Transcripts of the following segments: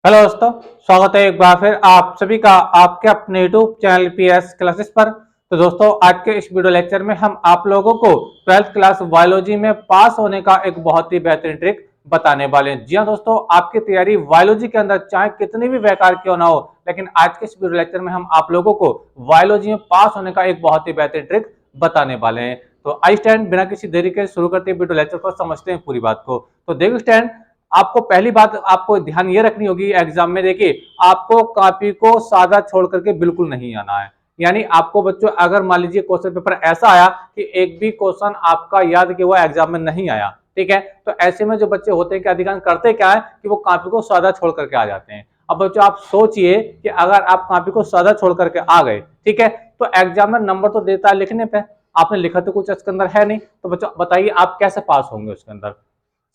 Hello दोस्तों, स्वागत है एक बार फिर आप सभी का आपके अपने यूट्यूब चैनल पीएस क्लासेस पर। तो दोस्तों, आज के इस वीडियो लेक्चर में हम आप लोगों को 12th क्लास बायोलॉजी में पास होने का एक बहुत ही बेहतरीन ट्रिक बताने वाले हैं। जी हाँ दोस्तों, आपकी तैयारी बायोलॉजी के अंदर चाहे कितनी भी बेकार क्यों ना हो, लेकिन आज के इस वीडियो लेक्चर में हम आप लोगों को बायोलॉजी में पास होने का एक बहुत ही बेहतरीन ट्रिक बताने वाले हैं। तो आई स्टैंड बिना किसी देरी के शुरू करते हैं वीडियो लेक्चर को, समझते हैं पूरी बात को। तो देखो स्टैंड, आपको पहली बात आपको ध्यान ये रखनी होगी एग्जाम में। देखिए, आपको कॉपी को सादा छोड़ करके बिल्कुल नहीं आना है। यानी आपको बच्चों, अगर मान लीजिए क्वेश्चन पेपर ऐसा आया कि एक भी क्वेश्चन आपका याद किया हुआ एग्जाम में नहीं आया, ठीक है, तो ऐसे में जो बच्चे होते हैं कि अधिकांश करते क्या है कि वो कॉपी को सादा छोड़ करके आ जाते हैं। अब बच्चों आप सोचिए कि अगर आप कॉपी को सादा छोड़ करके आ गए, ठीक है, तो एग्जामिनर नंबर तो देता है लिखने पे, आपने लिखा तो कुछ उसके अंदर है नहीं, तो बच्चों बताइए आप कैसे पास होंगे उसके अंदर।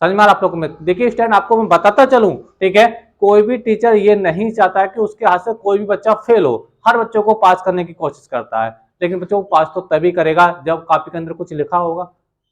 समझ में आप लोगों में देखिए स्टैंड, आपको मैं बताता चलूं, ठीक है, कोई भी टीचर ये नहीं चाहता है कि उसके हाथ से कोई भी बच्चा फेल हो। हर बच्चों को पास करने की कोशिश करता है, लेकिन बच्चों को पास तो तभी करेगा जब कॉपी के अंदर कुछ लिखा होगा।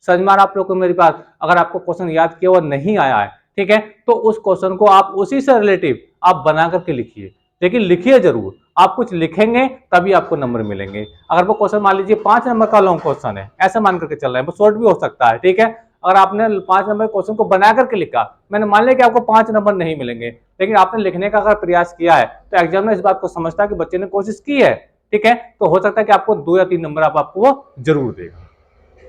समझ में आप लोगों को मेरी बात। अगर आपको क्वेश्चन याद किया हुआ नहीं आया है, ठीक है, तो उस क्वेश्चन को आप उसी से रिलेटिव आप बना करके लिखिए, लेकिन लिखिए जरूर। आप कुछ लिखेंगे तभी आपको नंबर मिलेंगे। अगर वो क्वेश्चन मान लीजिए 5 नंबर का लॉन्ग क्वेश्चन है, ऐसा मान करके चल रहा है, वो शॉर्ट भी हो सकता है, ठीक है, अगर आपने 5 नंबर क्वेश्चन को बना करके लिखा, मैंने मान लिया कि आपको 5 नंबर नहीं मिलेंगे, लेकिन आपने लिखने का अगर प्रयास किया है तो एग्जामिनर इस बात को समझता है कि बच्चे ने कोशिश की है, ठीक है, तो हो सकता है कि आपको 2 या 3 नंबर आपको वो जरूर देगा।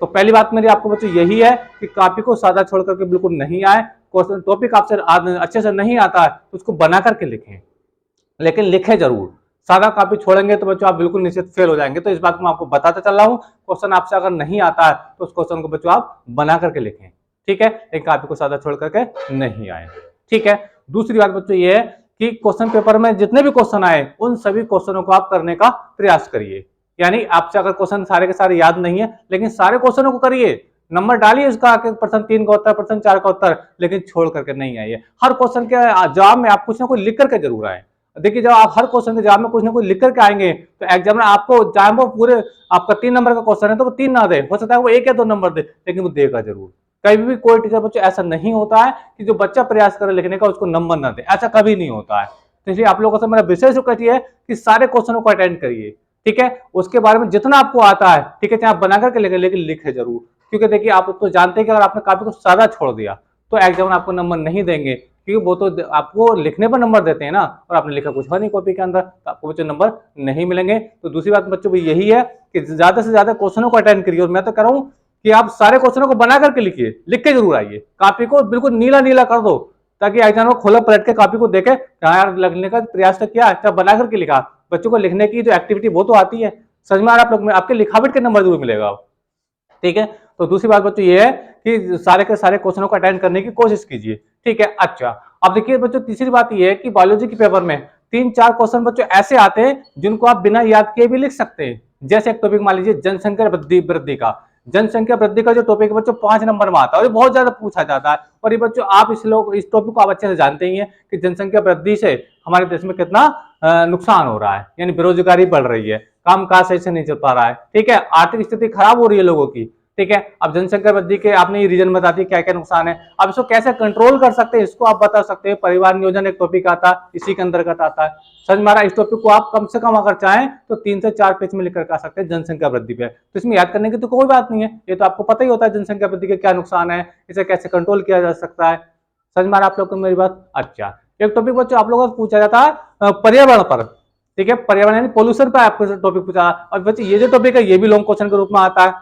तो पहली बात मेरी आपको बच्चों यही है कि कॉपी को सादा छोड़ करके बिल्कुल नहीं आए। क्वेश्चन टॉपिक आपसे अच्छे से नहीं आता है तो उसको बना करके लिखें, लेकिन लिखे जरूर। सादा कॉपी छोड़ेंगे तो बच्चों आप बिल्कुल निश्चित फेल हो जाएंगे। तो इस बात को मैं आपको बताता चल रहा हूँ, क्वेश्चन आपसे अगर नहीं आता है तो उस क्वेश्चन को बच्चों आप बना करके लिखें, ठीक है, एक कॉपी को सादा छोड़ करके नहीं आए, ठीक है। दूसरी बात बच्चों ये है कि क्वेश्चन पेपर में जितने भी क्वेश्चन आए उन सभी क्वेश्चनों को आप करने का प्रयास करिए। यानी आपसे अगर क्वेश्चन सारे के सारे याद नहीं है, लेकिन सारे क्वेश्चनों को करिए, नंबर डालिए उसका, प्रश्न 3 का उत्तर, प्रश्न 4 का उत्तर, लेकिन छोड़ करके नहीं आइए। हर क्वेश्चन के जवाब में आप कुछ ना कुछ लिख करके जरूर आए। देखिए, जब आप हर क्वेश्चन के जवाब में कुछ ना कुछ लिख करके आएंगे तो एग्जामिनर आपको, चाहे वो पूरे आपका 3 नंबर का क्वेश्चन है तो वो 3 ना दे, हो सकता है वो 1 या 2 नंबर दे, लेकिन वो देगा जरूर। कभी भी कोई टीचर बच्चों ऐसा नहीं होता है कि जो बच्चा प्रयास करे लिखने का उसको नंबर ना दे, ऐसा कभी नहीं होता है। तो इसलिए आप लोगों से मेरा विशेष रिक्वेस्ट है कि सारे क्वेश्चनों को अटेंड करिए, ठीक है, उसके बारे में जितना आपको आता है, ठीक है, चाहे आप बना करके लिखे, लेकिन लिखे जरूर। क्योंकि देखिए, आप तो जानते हैं कि अगर आपने कॉपी को सादा छोड़ दिया तो एग्जामिनर आपको नंबर नहीं देंगे, क्योंकि वो तो आपको लिखने पर नंबर देते हैं ना, और आपने लिखा कुछ है नहीं कॉपी के अंदर, तो आपको बच्चों नंबर नहीं मिलेंगे। तो दूसरी बात बच्चों को यही है कि ज्यादा से ज्यादा क्वेश्चनों को अटेंड करिए, और मैं तो कह रहा हूँ कि आप सारे क्वेश्चनों को बना करके लिखिए, लिख के जरूर आइए, कॉपी को बिल्कुल नीला नीला कर दो, ताकि एग्जामिनर खोला पलट के कॉपी को देखे, यार लिखने का प्रयास तो किया, अच्छा बना करके लिखा। बच्चों को लिखने की जो एक्टिविटी वो तो आती है, समझ में आ रहा है आप लोग में, आपके लिखावट के नंबर जरूर मिलेगा, ठीक है। तो दूसरी बात बच्चों ये है कि सारे के सारे क्वेश्चनों को अटेंड करने की कोशिश कीजिए, ठीक है। अच्छा, अब देखिए बच्चों, तीसरी बात ये है कि बायोलॉजी के पेपर में 3-4 क्वेश्चन बच्चों ऐसे आते हैं जिनको आप बिना याद किए भी लिख सकते हैं। जैसे एक टॉपिक मान लीजिए जनसंख्या वृद्धि वृद्धि का, जनसंख्या वृद्धि का जो टॉपिक है बच्चों 5 नंबर में आता है और ये बहुत ज्यादा पूछा जाता है। और ये बच्चों आप इस टॉपिक को आप अच्छे से जानते ही हैं कि जनसंख्या वृद्धि से हमारे देश में कितना नुकसान हो रहा है, यानी बेरोजगारी बढ़ रही है, काम काज सही से नहीं चल पा रहा है, ठीक है, आर्थिक स्थिति खराब हो रही है लोगों की, ठीक है। अब जनसंख्या वृद्धि के आपने ये रीजन बता दी क्या क्या नुकसान है, अब इसको कैसे कंट्रोल कर सकते हैं इसको आप बता सकते हैं। परिवार नियोजन एक टॉपिक आता है, इसी के अंतर्गत आता है। समझ में आ रहा है, इस टॉपिक को आप कम से कम अगर चाहें तो 3 से 4 पेज में लिखकर आ सकते हैं जनसंख्या वृद्धि पे, तो इसमें याद करने की तो कोई बात नहीं है, ये तो आपको पता ही होता है जनसंख्या वृद्धि के क्या नुकसान है, इसे कैसे कंट्रोल किया जा सकता है। समझ में आ रहा है आप लोग को मेरी बात। अच्छा, एक टॉपिक बच्चों आप लोगों को पूछा जाता है पर्यावरण पर, ठीक है, पर्यावरण यानी पोल्यूशन पर आपको टॉपिक पूछा। और बच्चे ये जो टॉपिक है ये भी लॉन्ग क्वेश्चन के रूप में आता है,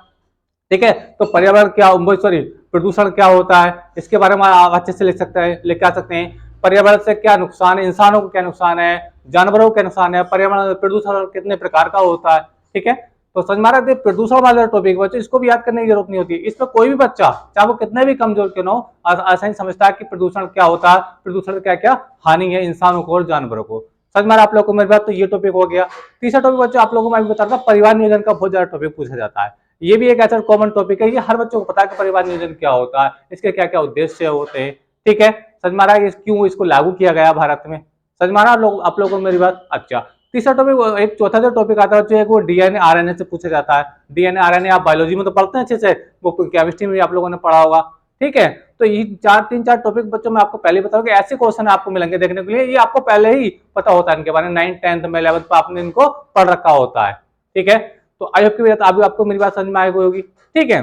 ठीक है। तो पर्यावरण क्या, सॉरी, प्रदूषण क्या होता है इसके बारे में आप अच्छे से लिख सकते हैं, लिख आ सकते हैं। पर्यावरण से क्या नुकसान है, इंसानों को क्या नुकसान है, जानवरों को क्या नुकसान है, पर्यावरण प्रदूषण कितने प्रकार का होता है, ठीक है। तो समझ में आ रहा है, प्रदूषण वाला टॉपिक बच्चों इसको भी याद करने की जरूरत नहीं होती। इसमें कोई भी बच्चा चाहे वो कितने भी कमजोर क्यों ना हो, आसानी समझता है कि प्रदूषण क्या होता है, प्रदूषण क्या क्या हानि है इंसानों को और जानवरों को। समझ में आ रहा है आप लोगों को मेरी बात। तो ये टॉपिक हो गया। तीसरा टॉपिक बच्चों आप लोगों को मैं बता रहा था, परिवार नियोजन का बहुत ज्यादा टॉपिक पूछा जाता है। ये भी एक ऐसा कॉमन टॉपिक है, ये हर बच्चों को पता है कि परिवार नियोजन क्या होता है, इसके क्या क्या उद्देश्य होते हैं, ठीक है। समझ में आ रहा है क्यों इसको लागू किया गया भारत में। समझ में आ रहा है आप लोगों को मेरी बात। अच्छा, तीसरा टॉपिक, एक चौथा जो टॉपिक आता है जो वो डीएनए आरएनए से पूछा जाता है। डीएनए आरएनए आप बायोलॉजी में तो पढ़ते हैं अच्छे से, वो केमिस्ट्री में भी आप लोगों ने पढ़ा होगा, ठीक है। तो ये तीन चार टॉपिक बच्चों मैं आपको पहले ही बताऊं कि ऐसे क्वेश्चन आपको मिलेंगे देखने के लिए, ये आपको पहले ही पता होता है इनके बारे में, 9th 10th में 11th में आपने इनको पढ़ रखा होता है। ठीक है, तो आई होप की अभी आपको मेरी बात समझ में आई होगी। ठीक है,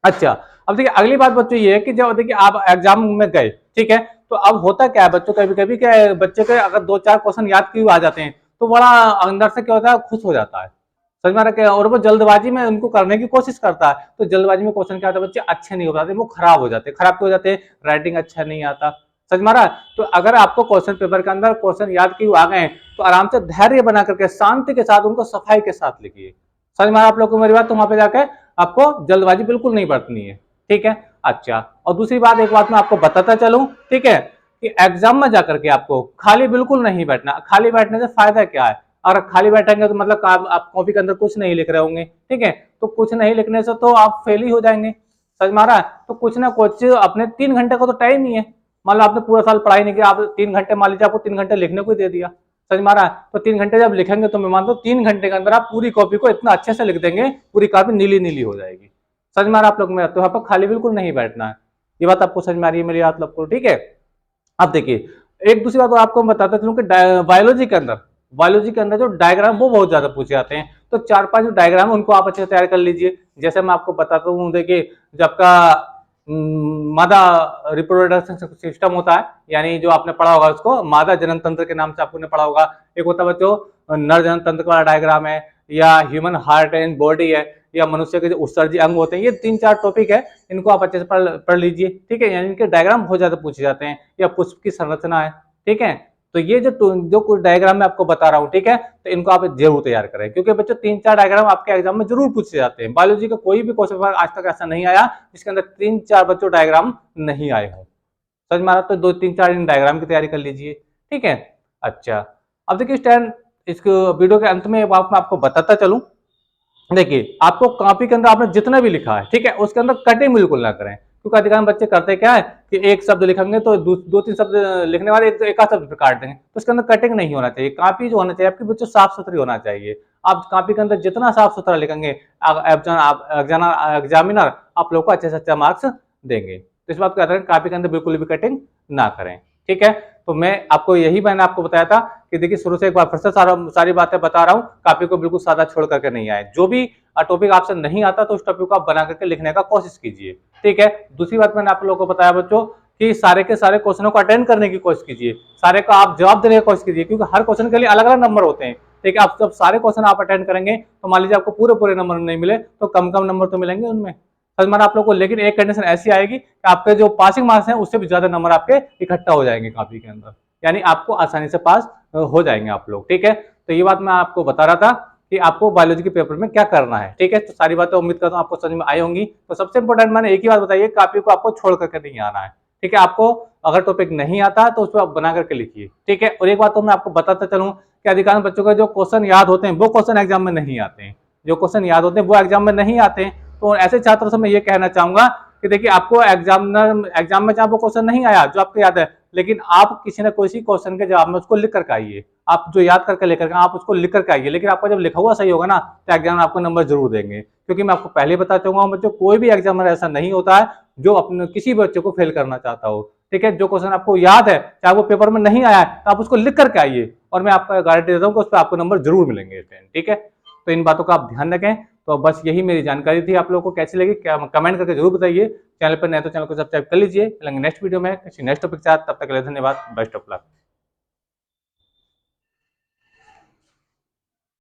अच्छा अब देखिए अगली बात बच्चों ये है कि जब देखिए आप एग्जाम में गए, ठीक है, तो अब होता क्या है बच्चों, कभी कभी क्या है, बच्चे के अगर 2 4 क्वेश्चन याद किए आ जाते हैं तो बड़ा अंदर से क्या होता है, खुश हो जाता है, समझ में आ रहा है, और वो जल्दबाजी में उनको करने की कोशिश करता है, तो जल्दबाजी में क्वेश्चन क्या होता है, बच्चे अच्छे नहीं हो पाते, वो खराब हो जाते हैं। खराब क्यों हो जाते हैं, राइटिंग अच्छा नहीं आता, समझ में आ रहा है। तो अगर आपको क्वेश्चन पेपर के अंदर क्वेश्चन याद किए आ गए तो आराम से धैर्य बना करके शांति के साथ उनको सफाई के साथ लिखिए। समझ में आ रहा आप लोग को मेरी बात, तो वहां पे जाके आपको जल्दबाजी बिल्कुल नहीं बरतनी है। ठीक है, अच्छा और दूसरी बात, एक बात मैं आपको बताता चलूं, ठीक है, कि एग्जाम में जाकर के आपको खाली बिल्कुल नहीं बैठना। खाली बैठने से फायदा क्या है, और खाली बैठेंगे तो मतलब आप कॉपी के अंदर कुछ नहीं लिख रहे होंगे, ठीक है, तो कुछ नहीं लिखने से तो आप फेल ही हो जाएंगे, समझ में आ रहा है। तो कुछ ना कुछ अपने 3 घंटे का तो टाइम ही है, मान लो आपने पूरा साल पढ़ाई नहीं किया, आप 3 घंटे, मान लीजिए आपको 3 घंटे लिखने को दे दिया, समझ में आ रहा है, तो 3 घंटे जब लिखेंगे तो मैं मानता हूँ 3 घंटे के अंदर आप पूरी कॉपी को इतना अच्छे से लिख देंगे, पूरी कॉपी नीली नीली हो जाएगी। समझ में आ रहा आप लोग में, तो यहाँ पर खाली बिल्कुल नहीं बैठना है, ये बात आपको समझ में आ रही है मेरी आप लोग को, ठीक है। अब देखिए एक दूसरी बात आपको बताता चलूं कि बायोलॉजी के अंदर जो डायग्राम वो बहुत ज्यादा पूछे जाते हैं, तो 4 5 जो डायग्राम है उनको आप अच्छे से तैयार कर लीजिए। जैसे मैं आपको बताता हूँ, देखिए जब आपका मादा रिप्रोडक्शन सिस्टम होता है, यानी जो आपने पढ़ा होगा उसको मादा जनन तंत्र के नाम से आपने पढ़ा होगा। एक होता है बच्चों नर जनन तंत्र का डायग्राम है, या ह्यूमन हार्ट एंड बॉडी है, या मनुष्य के जो उत्सर्जी अंग होते हैं, ये 3 4 टॉपिक है, इनको आप अच्छे से पढ़ लीजिए। ठीक है, यानी इनके डायग्राम बहुत ज्यादा पूछे जाते हैं, या पुष्प की संरचना है, ठीक है। तो ये जो कुछ डायग्राम मैं आपको बता रहा हूँ, ठीक है, तो इनको आप जरूर तैयार करें, क्योंकि बच्चों 3 4 डायग्राम आपके एग्जाम में जरूर पूछे जाते हैं। बायोलॉजी का कोई भी क्वेश्चन पेपर आज तक ऐसा नहीं आया जिसके अंदर 3 4 बच्चों डायग्राम नहीं आए हों, समझ में आ रहा, तो 2 3 4 इन डायग्राम की तैयारी कर लीजिए। ठीक है, अच्छा अब देखिए स्टैंड, इस वीडियो के अंत में एक बात मैं आपको बताता चलूं, देखिए आपको कॉपी के अंदर आपने जितना भी लिखा है, ठीक है, उसके अंदर कटिंग बिल्कुल ना करें, क्योंकि अधिकांश बच्चे करते क्या है कि एक शब्द लिखेंगे तो 2 3 शब्द लिखने वाले एक आध शब्द काट देंगे, तो उसके अंदर कटिंग नहीं होना चाहिए। कॉपी जो होना चाहिए आपकी बच्चों साफ सुथरी होना चाहिए। आप कॉपी के अंदर जितना साफ सुथरा लिखेंगे, एग्जामिनर आप लोग को अच्छे से अच्छा मार्क्स देंगे। तो इस बात को याद रखें, कॉपी के अंदर बिल्कुल भी कटिंग ना करें, ठीक है। तो मैंने आपको बताया था कि देखिए शुरू से एक बार फिर से सारी बातें बता रहा हूँ, कॉपी को बिल्कुल सादा छोड़ करके नहीं आए। जो भी टॉपिक आपसे नहीं आता तो उस टॉपिक को आप बना करके लिखने का कोशिश कीजिए, ठीक है। दूसरी बात मैंने आप लोगों को बताया बच्चों कि सारे के सारे क्वेश्चनों को अटेंड करने की कोशिश कीजिए, सारे का आप जवाब देने की कोशिश कीजिए, क्योंकि हर क्वेश्चन के लिए अलग अलग नंबर होते हैं, ठीक है। आप जब सारे क्वेश्चन आप अटेंड करेंगे तो मान लीजिए आपको पूरे पूरे नंबर नहीं मिले तो कम कम नंबर तो मिलेंगे उनमें, समझ में आप लोग को। लेकिन एक कंडीशन ऐसी आएगी कि आपके जो पासिंग मार्क्स हैं उससे भी ज्यादा नंबर आपके इकट्ठा हो जाएंगे कॉपी के अंदर, यानी आपको आसानी से पास हो जाएंगे आप लोग, ठीक है। तो ये बात मैं आपको बता रहा था कि आपको बायोलॉजी के पेपर में क्या करना है, ठीक है। तो सारी बातें उम्मीद करता हूँ आपको समझ में आई होंगी। तो सबसे इंपॉर्टेंट मैंने एक ही बात बताई है, कॉपी को आपको छोड़ करके नहीं आना है, ठीक है। आपको अगर टॉपिक नहीं आता तो उसको आप बना करके लिखिए, ठीक है। और एक बात तो मैं आपको बताता चलूँ कि अधिकांश बच्चों को जो क्वेश्चन याद होते हैं वो क्वेश्चन एग्जाम में नहीं आते हैं, जो क्वेश्चन याद होते हैं वो एग्जाम में नहीं आते हैं। तो ऐसे छात्रों से मैं ये कहना चाहूंगा कि देखिए आपको एग्जाम में जहाँ वो क्वेश्चन नहीं आया जो आपको याद है, लेकिन आप किसी न किसी क्वेश्चन के जवाब में उसको लिख करके आइए, आप जो याद करके लेकर आप उसको लिख करके आइए। लेकिन आपका जब लिखा हुआ सही होगा ना तो एग्जाम में आपको नंबर जरूर देंगे, क्योंकि मैं आपको पहले बता चाहूंगा बच्चों, कोई भी एग्जामिनर ऐसा नहीं होता है जो अपने किसी बच्चे को फेल करना चाहता हो, ठीक है। जो क्वेश्चन आपको याद है चाहे वो पेपर में नहीं आया है तो आप उसको लिख करके आइए, और मैं आपको गारंटी देता हूँ कि उस पर आपको नंबर जरूर मिलेंगे, ठीक है। तो इन बातों का आप ध्यान रखें। तो बस यही मेरी जानकारी थी, आप लोगों को कैसी लगी क्या कमेंट करके जरूर बताइए। चैनल पर नए तो चैनल को सब्सक्राइब कर लीजिए। मिलेंगे नेक्स्ट वीडियो में किसी नेक्स्ट टॉपिक के साथ, तब तक के लिए धन्यवाद, बेस्ट ऑफ लक।